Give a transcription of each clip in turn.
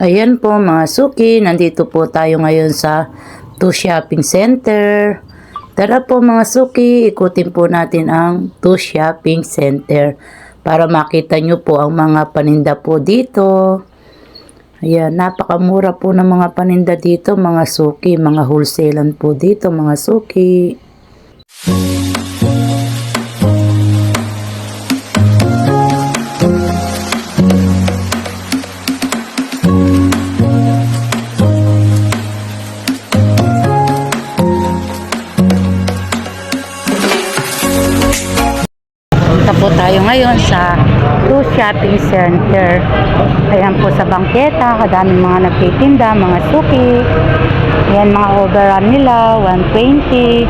Ayan po mga suki, nandito po tayo ngayon sa 2 Shopping Center. Tara po mga suki, ikutin po natin ang 2 Shopping Center para makita nyo po ang mga paninda po dito. Ayan, napakamura po ng mga paninda dito mga suki, mga wholesalan po dito mga suki. Punta po tayo ngayon sa 2 Shopping Center. Ayan po sa bangketa, kadaming mga nagtitinda, mga suki. Ayan mga overrun nila, 120.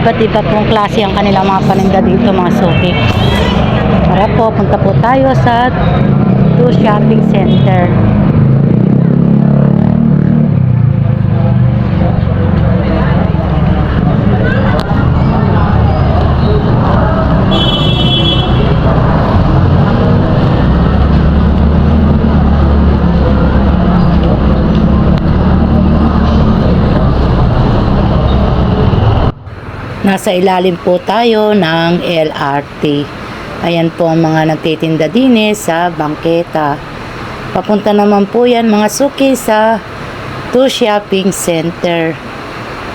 Iba't iba pong klase ang kanilang mga paninda dito mga suki. Tara po, punta po tayo sa 2 Shopping Center. Nasa ilalim po tayo ng LRT. Ayan po ang mga nagtitinda din sa bangketa. Papunta naman po yan mga suki sa 2 Shopping Center.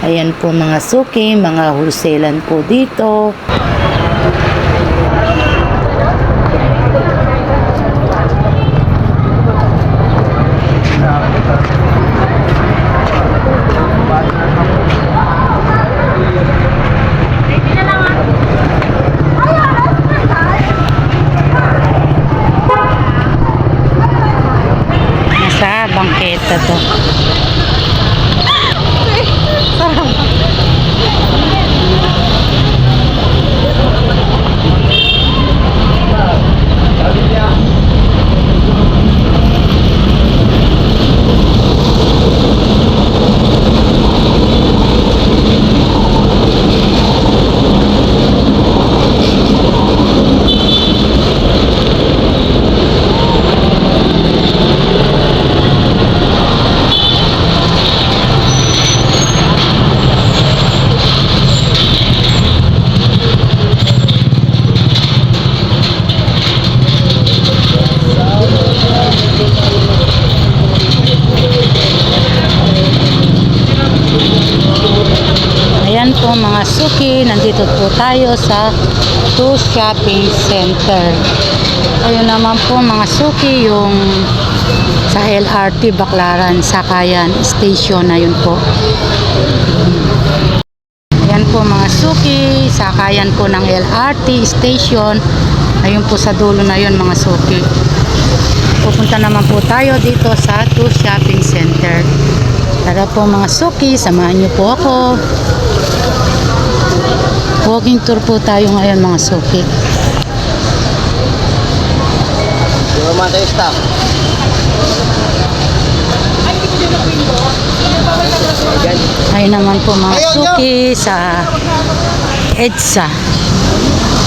Ayan po mga suki, mga wholesalan po dito. Sa bangketa to. Ayan po mga suki, nandito po tayo sa 2 Shopping Center. Ayun naman po mga suki, yung sa LRT Baclaran, Sakayan Station na yun po. Ayan po mga suki, sakayan po ng LRT Station. Ayun po sa dulo na yun mga suki. Pupunta naman po tayo dito sa 2 Shopping Center. Tara po mga suki, samahan niyo po ako. Walking tour po tayo ngayon mga suki. Ayun naman po mga suki sa EDSA.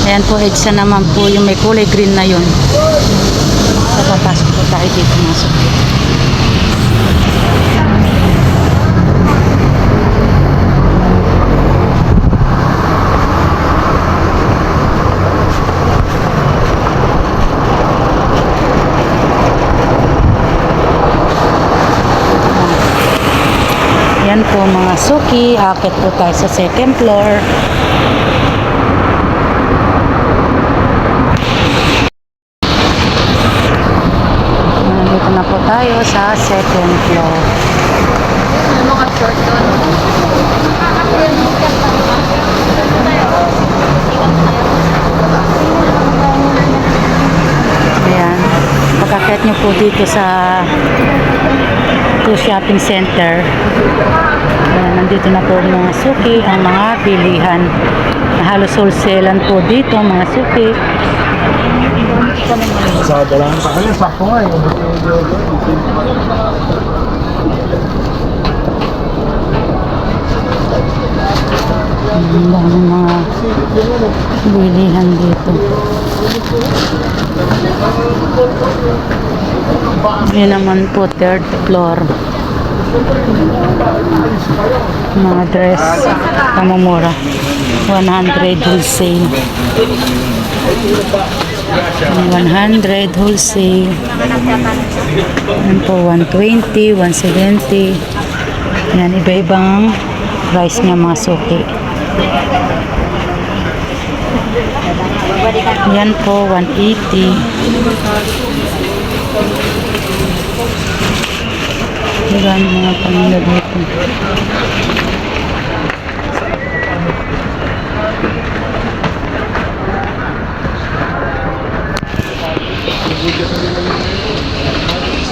Ayan po EDSA naman po yung may kulay green na yun. So papasok po tayo dito mga suki. Yan po mga suki, akit po tayo sa 2nd floor. Nandito na po tayo sa 2nd floor. Mga short doon. Ayan. Pagkakit nyo po dito sa 2 Shopping Center. Nandito na po mga suki ang mga bilihan. Halos wholesalan po dito mga suki. Sa dalang sa kanya, sakto nga eh. Ang daming mga bilihan dito. Yun naman po, third floor. Mga dress, kamumura. 100 wholesale. 100 wholesale. Yan po, 120, 170. Yan, iba-ibang price niya mga suki. Yan po, 180. Yan mga paninda dito.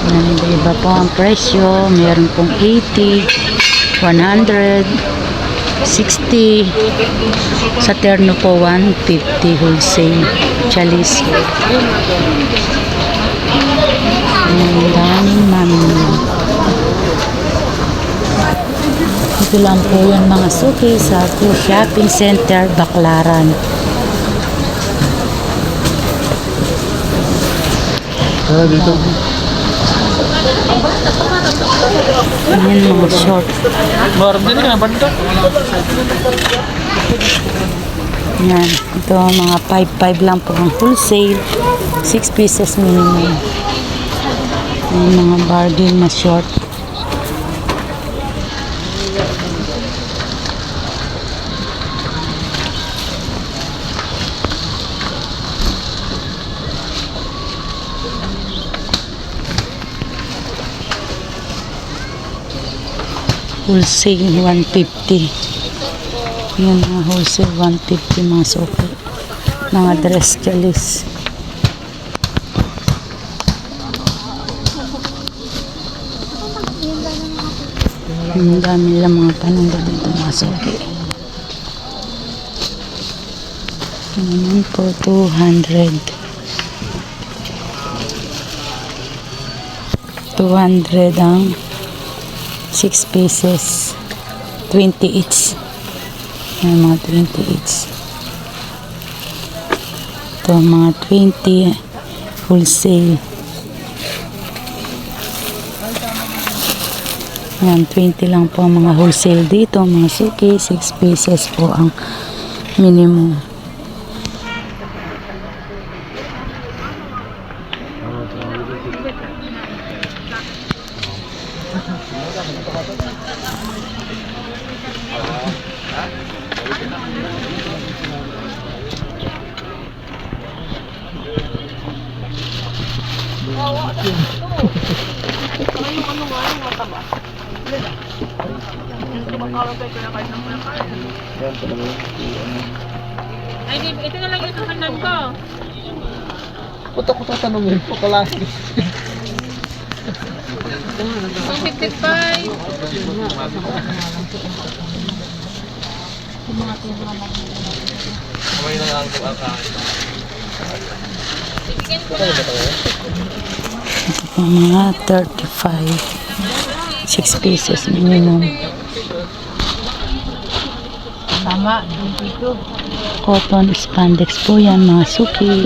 Yan, iba po ang presyo. Meron pong 80, 100, 60. Sa terno po 150 wholesale. Chalis. Ang daming mamimili. Ito lang po yung mga suki sa Shopping Center, Baclaran. Dito. Yan mga short. Yan. Ito mga 5-5 lang po ang wholesale. 6 pieces minimum. Yan mga bargain na short. Wholesale 150. Yan mga wholesale 150 mga soke. Mga dress chalis. Ang dami lang mga paninda dito mga soke. Yan po 200. 200 ang 6 pieces, 20 each. Yan mga 20 each. Ito mga 20 wholesale. Yan 20 lang po ang mga wholesale dito mga suki. 6 pieces po ang minimum. Ay, ito na lang yung kahanan ko. Puto ko tatanungin po kalaki. 265. Bibigyan ko na. Ito mga 35. 6 pieces minimum. Tama, dito. Cotton spandex po yan mga suki.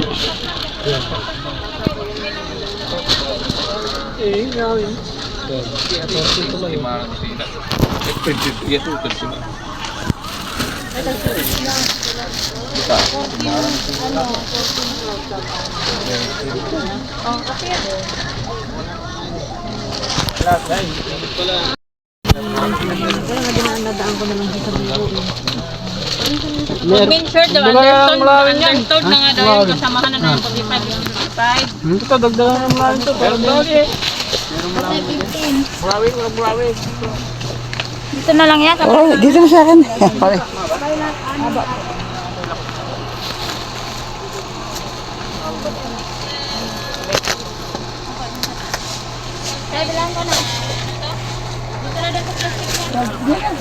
Main shirt, the undertone na nga daw yung kasamahan na na yung 45. Ito dagdagan ng mga ito. Pero dali. Dito na lang yan. Oh, dito na sa akin. Pare. Kaya bilang ko na. Dito na daw sa plastic yan.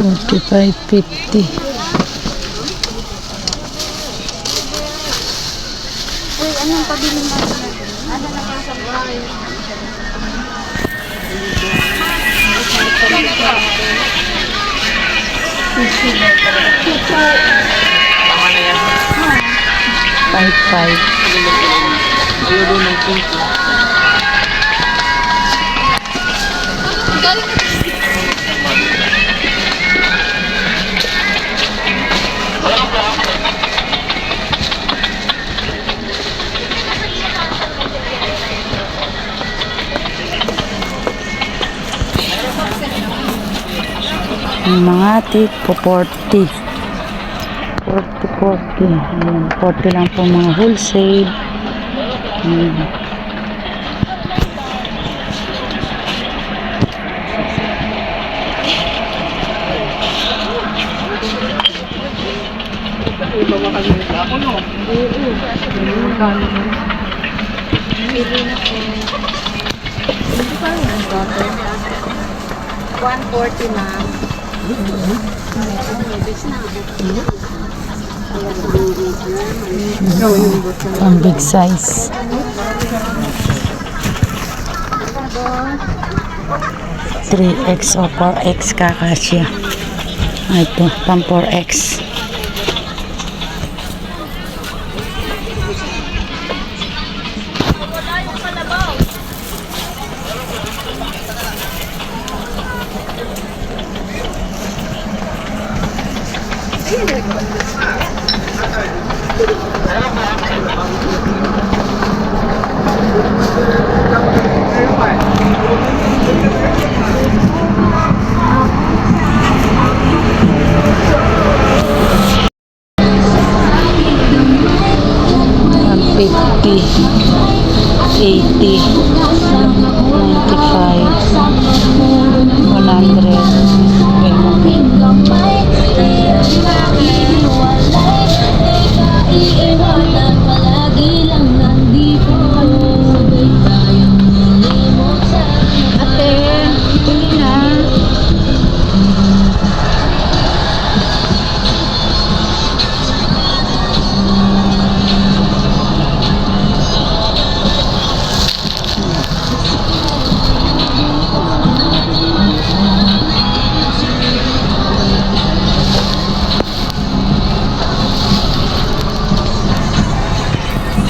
$45.50. Uy, anong pabili mo natin? Ano na kayo sa bahay? Tama na yan. 5-5. Ayaw doon ng pink. Yung mga tip po 40. 40. Ayan, 40 lang po mga wholesale. Ayan. Ang big size. 3X o 4X kakasya. Ito, pang 4X.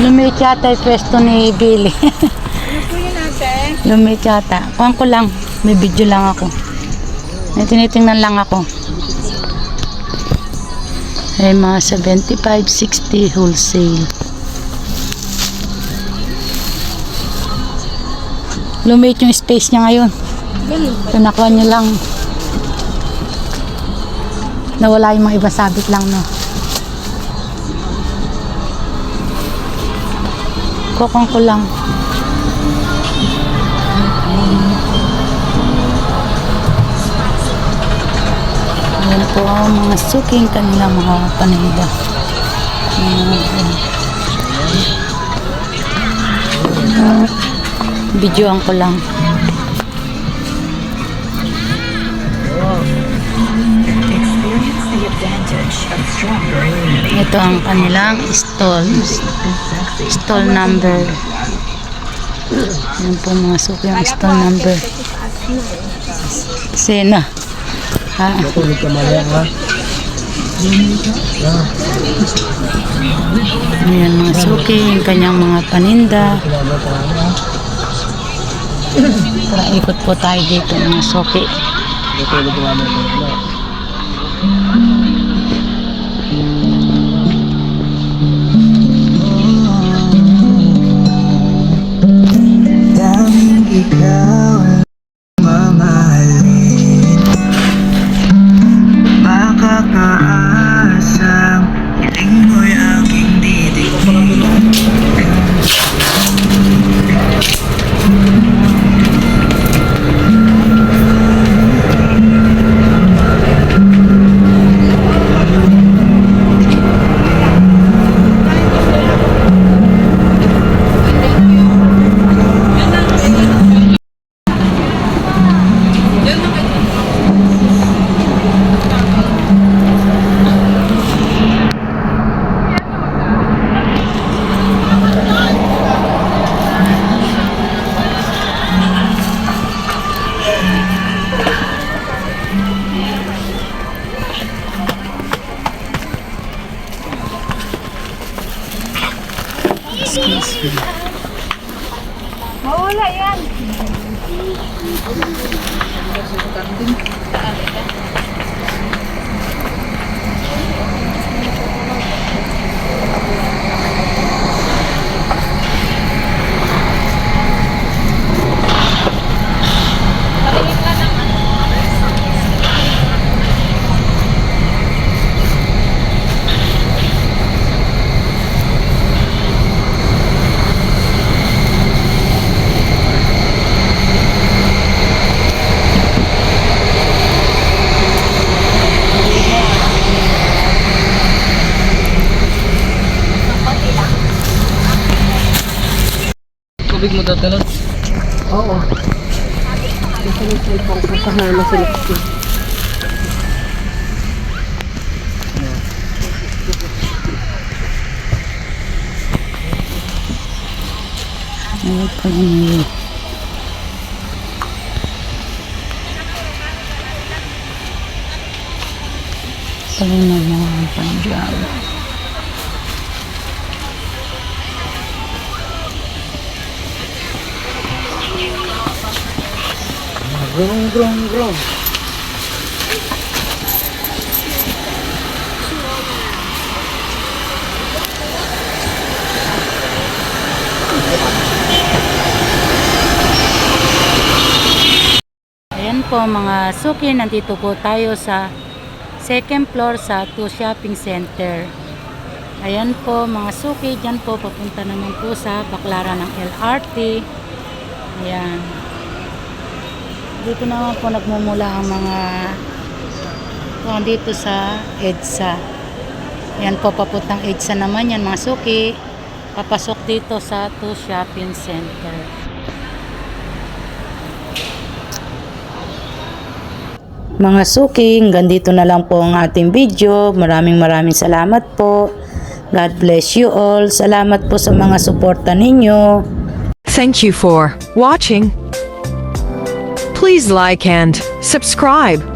Lumit yata yung pwesto ni Billy. Ano po yun ate? Lumit yata. Kuhan ko lang. May video lang ako. May tinitingnan lang ako. Ay mga 75-60 wholesale. Lumit yung space niya ngayon. So nakuha niyo lang. Nawala yung mga iba sabit lang, no. Kokong ko lang. Ayan po ang mga suking kanilang mga paninda. Videoan ko lang. Ito ang kanilang stall number. Yan po mga suki ang stall number. Sena. Ha? Tulog ka mali ha. Ayan mga suki, yung kanyang mga paninda. Tara, ikot po tayo dito mga suki. Tulog ka mali. Daming ikaw ang mamahalin, makakaasang piling mo'y aking didigin. Mawala yan. Tubig mo dati nun? Oo. Masunod-sunod pang pusahan, masunod-sunod. Ay, pag-ini. Sabi mo mga Punjab. Grong, grong, grong. Ayan po mga suki, nandito po tayo sa second floor sa 2 Shopping Center. Ayan po mga suki, dyan po papunta naman po sa baklaran ng LRT. Ayan. Dito naman po nagmumula ang mga dito sa EDSA. Ayan po papuntang EDSA naman yan mga suki. Papasok dito sa 2 Shopping Center. Mga suking, ganito na lang po ang ating video. Maraming salamat po. God bless you all. Salamat po sa mga suporta ninyo. Thank you for watching. Please like and subscribe.